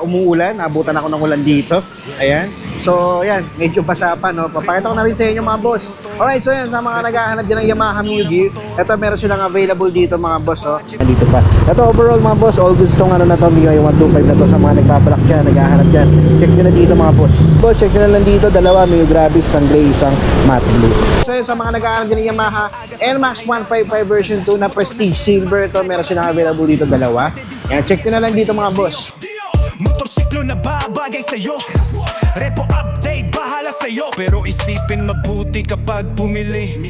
Umuulan, abutan ako ng ulan dito. Ayan. So, ayan, medyo basa pa, no? Papakita ko na rin sa inyo, mga boss. Alright, so ayan, sa mga naghahanap dyan ng Yamaha Mio Gear, ito meron silang available dito, mga boss, oh. Nandito pa. Ito, overall, mga boss, all goods tong ano na to, MIUI 125 na to sa mga nagpaparak dyan, naghahanap dyan. Check nyo na dito, mga boss. Boss, check nyo na lang dito, dalawa, Mio Gravis, isang gray, isang matte blue. So, yun, sa mga naghahanap dyan ng Yamaha NMAX 155 version 2 na Prestige Silver, ito, meron silang available dito, dalawa. Ayan, check nyo na lang dito, mga boss. Motorsiklo na babagay sa'yo. Repo update, bahala sa'yo. Pero isipin mabuti kapag bumili.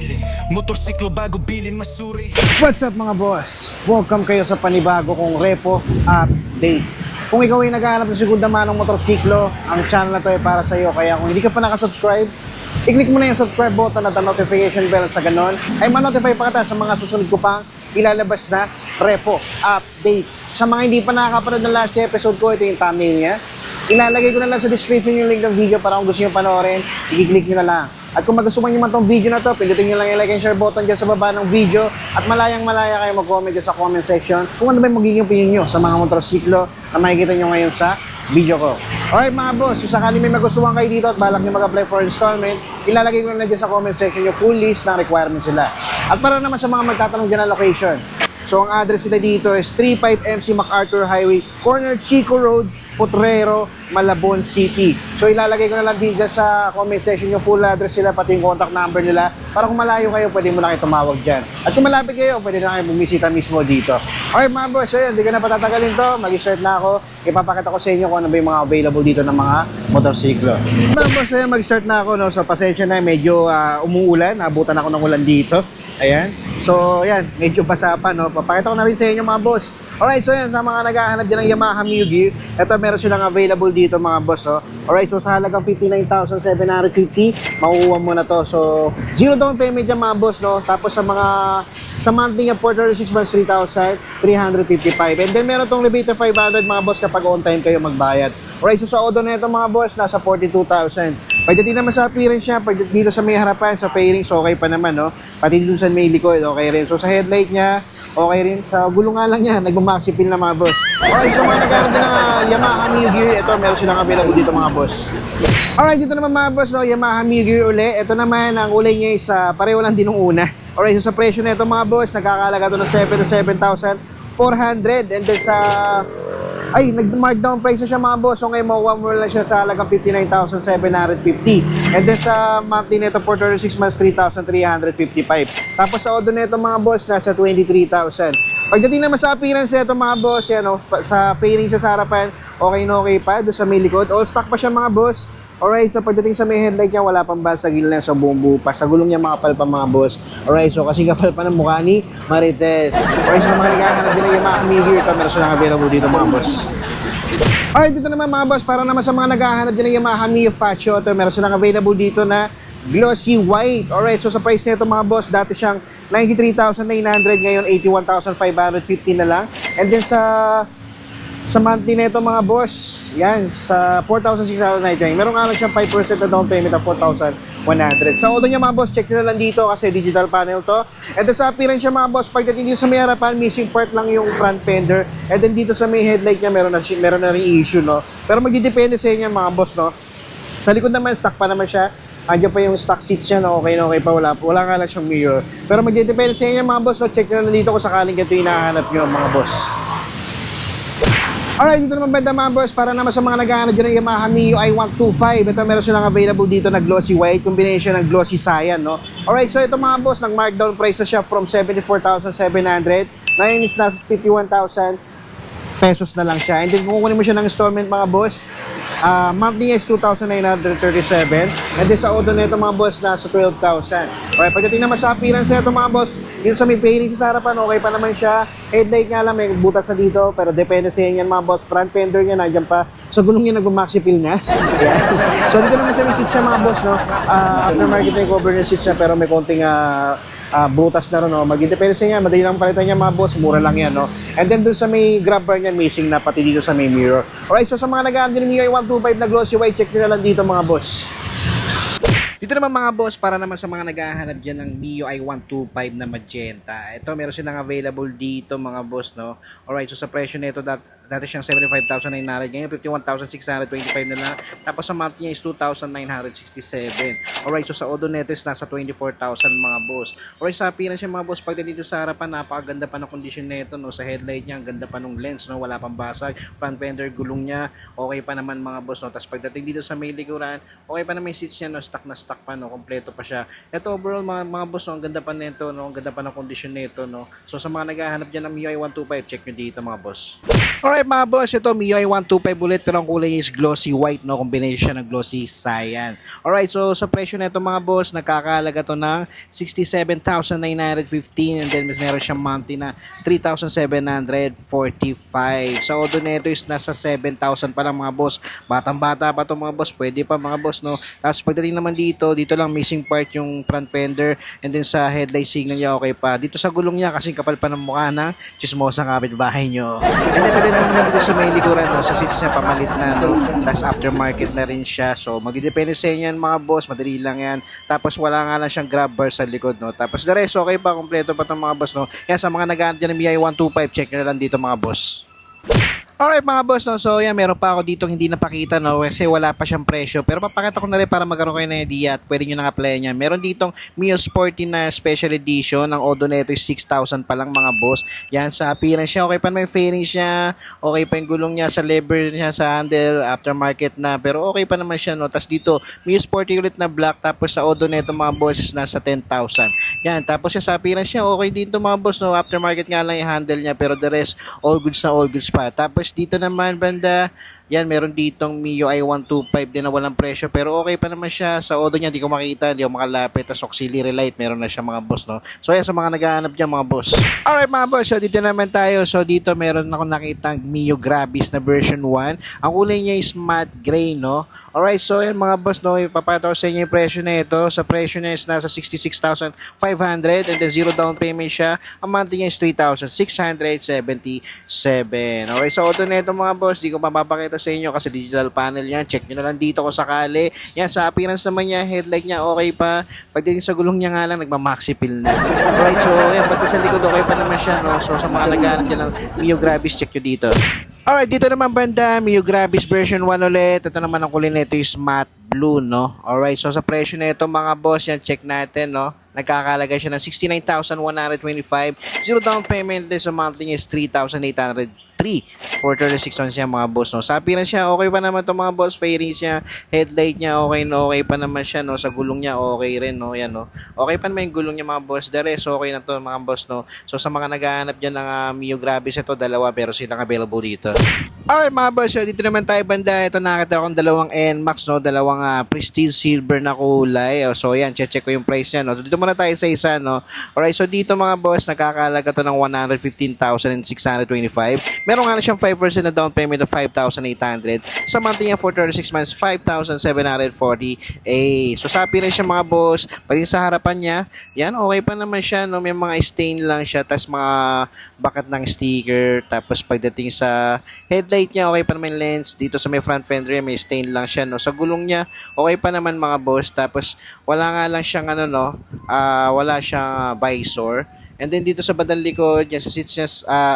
Motorsiklo bago bilin masuri. What's up, mga boss? Welcome kayo sa panibago kong Repo Update. Kung ikaw ay naghahanap ng segunda manong motorsiklo, ang channel na to ay para sa'yo. Kaya kung hindi ka pa nakasubscribe, i-click mo na yung subscribe button at ang notification bell sa ganon ay ma-notify pa kita sa mga susunod ko pang ilalabas na Repo Update. Sa mga hindi pa nakakapanood ng last episode ko, ito yung thumbnail niya. Ilalagay ko na lang sa description yung link ng video para kung gusto nyo panoorin, i-click nyo na lang. At kung magustuhan nyo man itong video na to, pindutin nyo lang yung like and share button dyan sa baba ng video at malayang-malaya kayo mag-comment dyan sa comment section kung ano ba yung magiging opinion nyo sa mga motorsiklo na makikita nyo ngayon sa video ko. Alright, mga boss, kung sakali may magustuhan kayo dito at balak nyo mag-apply for installment, ilalagay ko na lang dyan sa comment section yung full list ng requirements nila. At para naman sa mga magtatanong dyan ng location, so ang address nila dito is 35 MC MacArthur Highway, corner Chico Road, Potrero, Malabon City. So ilalagay ko na lang din dyan sa comment section yung full address nila, pati yung contact number nila, para kung malayo kayo, pwede mo lang kayo tumawag dyan. At kung malapit kayo, pwede na kayo bumisita mismo dito. Okay, mga boss, so yun, hindi ko na patatagalin to, mag-start na ako. Ipapakita ko sa inyo kung ano ba yung mga available dito ng mga motorsiklo. Mga boss, so yun, mag-start na ako, no? So pasensya na, medyo umuulan, abutan ako ng ulan dito. Ayan. So, ayan, medyo basa pa, no? Papakita ko na rin sa inyo, mga boss. Alright, so yan, sa mga naghahanap dyan ng Yamaha Mio Gear, ito meron silang available dito, mga boss, oh. Alright, so sa halagang 59,750, makukuha mo na to. So, zero down payment yan, mga boss, no? Tapos sa monthly niya, 436 months, 3,355. And then meron tong rebate of 500, mga boss, kapag on time kayo magbayad. Alright, so sa odo na ito, mga boss, nasa 42,000. Pagdating naman sa appearance niya, dito sa may harapan, sa fairings, okay pa naman, no? Pati dito sa may likod, okay rin. So sa headlight niya, okay rin. Sa gulong nga lang niya, nagmamaxi pin na, mga boss. Okay, so mga nagkaroon din ng Yamaha Mio Gear, ito meron silang available dito, mga boss. Alright, dito naman, mga boss, no? Yamaha Mio Gear uli. Ito naman, ang ulay niya is pareho lang din ng una. Alright, so sa presyo na ito, mga boss, nagkakalaga ito ng 77,400. And then sa nag-markdown price na siya, mga boss. So ngayon makuha mo lang siya sa halagang 59,750. And then sa monthly nito for 36 months, 3,355. Tapos sa odo nito, mga boss, nasa 23,000. Pagdating naman sa appearance nito, mga boss, yan, sa fairing sa harapan, okay na okay pa. Doon sa may likod, all stock pa siya, mga boss. Alright, so pagdating sa may headlight niya, wala pang basagil na, so buong pa. Sa gulong niya, makapal pa, mga boss. Alright, so kasi kapal pa ng mukha ni Marites. Alright, so mga naghahanap din ng Yamaha Mio Gear, ito meron silang available dito, mga boss. Alright, dito naman, mga boss, para naman sa mga naghahanap din ng Yamaha Mio Faccio, ito meron silang available dito na glossy white. Alright, so sa price nito, mga boss, dati siyang 93,900, ngayon 81,550 na lang. And then sa monthly nito, mga boss, yan, sa 4,699. Meron nga lang siyang 5% na down payment ng 4,100. Sa auto niya, mga boss, check nyo na lang dito kasi digital panel to. And then sa appearance niya, mga boss, pagdating dito sa may harapan, missing part lang yung front fender. And then dito sa may headlight niya, meron na rin issue, no? Pero magdidepende sa inyo, mga boss, no? Sa likod naman, stock pa naman siya. Andiyan pa yung stock seats niya, no? Okay na okay pa, wala nga lang siyang mirror. Pero magdidepende sa inyo, mga boss, no? Check nyo na lang dito kung sakaling ito yung hinahanap nyo, mga boss. Alright, dito naman banda, mga boss, para naman sa mga naghahanap dyan ng Yamaha MIUI 125. Ito meron silang available dito na glossy white, combination ng glossy cyan, no? Alright, so ito, mga boss, nag-markdown price na siya from 74,700. Ngayon is nasa 51,000 pesos na lang siya. And then kung kukunin mo siya ng installment, mga boss, monthly is 2,937. And then sa auto nito, mga boss, nasa 12,000. Alright, pagdating naman sa appearance nito, mga boss, dito sa may fairing sa harapan, okay pa naman siya. Headlight nga lang, may butas na dito, pero depende sa inyo yan, mga boss. Front fender niya, nandiyan pa. Sa gulong niya, nag-maxi fill na. Yeah. So dito naman sa may seats siya, mga boss, no? Aftermarket na yung cover ng seats niya, pero may konting butas na rin, no? Mag-depende sa inyo, madali lang palitan niya, mga boss, mura lang yan, no? And then doon sa may grab bar niya, missing na, pati dito sa may mirror. Alright, so sa mga nag-aandin ng MIUI 125 na glossy white, check nyo na lang dito, mga boss. Dito naman mga boss, para naman sa mga naghahanap dyan ng MIUI 125 na magenta. Ito, meron silang available dito mga boss, no? Alright, so sa presyo nito, dati siyang 75,900, ngayon 51,625 na lang. Tapos sa month niya is 2,967. Alright, so sa odo nito is nasa 24,000 mga boss. Alright, sa appearance niya mga boss, pag dito sa harapan, napakaganda pa ng condition nito, no? Sa headlight niya, ang ganda pa ng lens, no? Wala pang basag. Front fender, gulong niya, okay pa naman mga boss, no? Tapos pagdating dito sa may likuran, okay pa naman yung seats niya, no? Stock pa, no? Kompleto pa siya. Ito overall mga boss, no? Ang ganda pa nito, no? Ang ganda pa ng condition nito, no? So sa mga naghahanap dyan ng MIUI 125, check nyo dito mga boss. Alright mga boss, ito MIUI 125 ulit, pero ang kulay is glossy white, no? Combination siya ng glossy cyan. Alright, so sa presyo nito mga boss, nakakalaga to ng 67,915, and then meron siyang monthly na 3,745. Sa odo nito is nasa 7,000 pa lang mga boss. Batang-bata pa to mga boss, pwede pa mga boss, no? Tapos pagdating naman dito lang missing part yung front fender, and then sa headlight signal niya okay pa. Dito sa gulong niya, kasi kapal pa ng mukha ng chismosa kapitbahay nyo. And then pagdating naman dito sa may likuran, no? Sa seats niya pamalit na, no? Tapos aftermarket na rin siya. So magdidepende sa inyo yan mga boss, madali lang yan. Tapos wala nga lang siyang grab bar sa likod, no? Tapos the rest okay pa, kompleto pa itong mga boss, no? Kaya sa mga nag-aant dyan ng MIUI 125, check nyo na lang dito mga boss. Alright mga boss, no? So yan, meron pa ako dito hindi napakita, no? Kasi wala pa siyang presyo. Pero papakita ko na rin para magkaroon kayo ng idea at pwede nyo nang apply niya. Meron ditong Mio Sporty na special edition. Ang odo nito is 6,000 pa lang mga boss. Yan, sa appearance niya, okay pa naman yung fairings niya. Okay pa yung gulong niya sa lever niya, sa handle, aftermarket na. Pero okay pa naman siya, no? Tapos dito, Mio Sporty ulit na black. Tapos sa odo nito mga boss is nasa 10,000. Yan, tapos sa appearance niya, okay din to mga boss, no? Aftermarket nga lang yung handle niya. Pero the rest, all goods na all goods pa. Tapos dito naman banda, yan, meron ditong MIUI 125 din na walang presyo, pero okay pa naman siya. Sa odo niya, hindi ko makita, hindi ko makalapit. Tapos auxiliary light, meron na siya mga boss, no? So yan, sa mga naghahanap dyan mga boss. Alright mga boss, so dito naman tayo. So dito meron ako nakitang Mio Gravis na version 1. Ang kulay niya is matte gray, no? Alright, so yan mga boss, no? Ipapakita ko sa inyo yung presyo na ito. Sa presyo niya is nasa 66,500, and then zero down payment siya. Ang monthly niya is 3,677. Alright, so odo na ito mga boss, di ko mapapakita sa inyo kasi digital panel yan. Check nyo na lang dito kung sakali. Yan, sa appearance naman niya, headlight niya okay pa. Pagdating sa gulong niya nga lang, nagmamaxi fill na. Alright, so yan, pati sa likod okay pa naman siya, no? So sa mga naghahanap dyan ng Mio Gravis, check nyo dito. Alright, dito naman banda, Mio Gravis version 1 ulit. Ito naman ang kulay nito is matte blue, no? Alright, so sa presyo na ito mga boss, yan, check natin, no? Nagkakalaga siya ng 69,125. Zero down payment din, sa monthly niya is 3,803 for 36 months siya mga boss, no? Sa appearance siya, okay pa naman to mga boss. Fairings niya, headlight niya, okay, no? Okay pa naman siya, no? Sa gulong niya, okay rin, no? Yan, no? Okay pa naman yung gulong niya mga boss. The rest, okay na to mga boss, no? So sa mga naghahanap dyan ng Mio Gravis, ito, dalawa, pero silang available dito. Alright mga boss, so dito naman tayo banda. Ito, nakita akong dalawang NMAX, no? Dalawang Prestige Silver na kulay. So yan, check ko yung price niya, no? So dito muna tayo sa isa, no? Alright, so dito mga boss, nakakalaga to ng 115,625. Meron nga na siyang 5% na down payment of 5,800. Sa monthly niya for 36 months, 5,748. So sa appearance siya mga boss, pati sa harapan niya, yan, okay pa naman siya, no? May mga stain lang siya, tas mga bakat ng sticker. Tapos pagdating sa headlight niya, okay pa naman lens. Dito sa may front fender niya, may stain lang siya, no? Sa gulong niya, okay pa naman mga boss. Tapos wala nga lang siyang ano, no? Wala siyang visor. And then dito sa bandang likod, yan sa seats niya,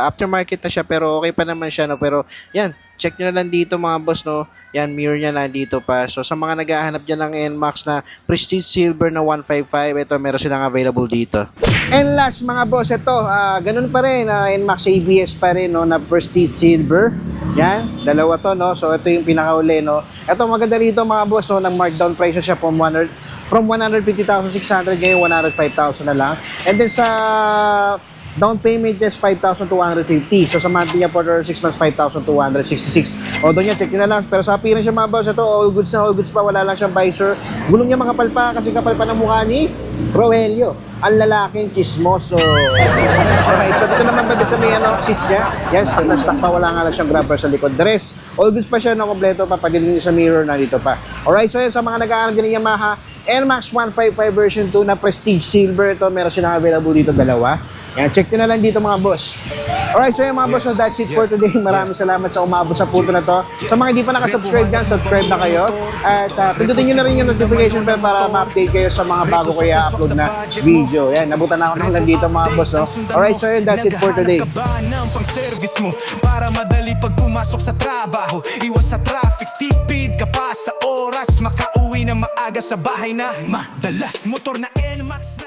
aftermarket na siya, pero okay pa naman siya, no? Pero yan, check nyo na lang dito mga boss, no? Yan, mirror niya na dito pa. So sa mga naghahanap dyan ng NMAX na Prestige Silver na 155, ito meron silang available dito. And last mga boss, ito, ganun pa rin, NMAX ABS pa rin, no? Na Prestige Silver. Yan, dalawa to, no? So ito yung pinakauli, no? Ito maganda rito mga boss, no? Nang markdown price siya from 150,600 ngayon 105,000 na lang. And then sa down payment is 5,250. So sa monthly niya for 6 months 5,266. O doon niya, check nyo na lang. Pero sa appearance siya mga boss, ito all goods na all goods pa, wala lang siyang visor. Gulong niya makapal pa kasi kapal pa ng mukha ni Rogelio, ang lalaking chismoso. Okay, so dito naman ba sa may seats niya? Yes, na-stock pa, wala nga lang siyang grabber sa likod. The rest, all goods pa siya na kompleto pa, pagdating sa mirror na dito pa. Alright, so yun, sa mga nag-aaral din ng Yamaha NMAX 155 version 2 na Prestige Silver, ito meron silang available dito dalawa. Yan, check nyo na lang dito mga boss. Alright, so yun mga boss, so that's it for today. Maraming salamat sa umabot sa punto na to. Sa mga hindi pa nakasubscribe dyan, subscribe na kayo. At pindutin nyo na rin yung notification bell para ma-update kayo sa mga bago ko i-upload na video. Yan, nabutan na ako ng lang dito mga boss. No? Alright, so yun, that's it for today. Pang-service mo para madali pag pumasok sa trabaho. Iwas sa traffic, tipid ka pa sa oras. Makauwi na maaga sa bahay na madalas. Motor na NMAX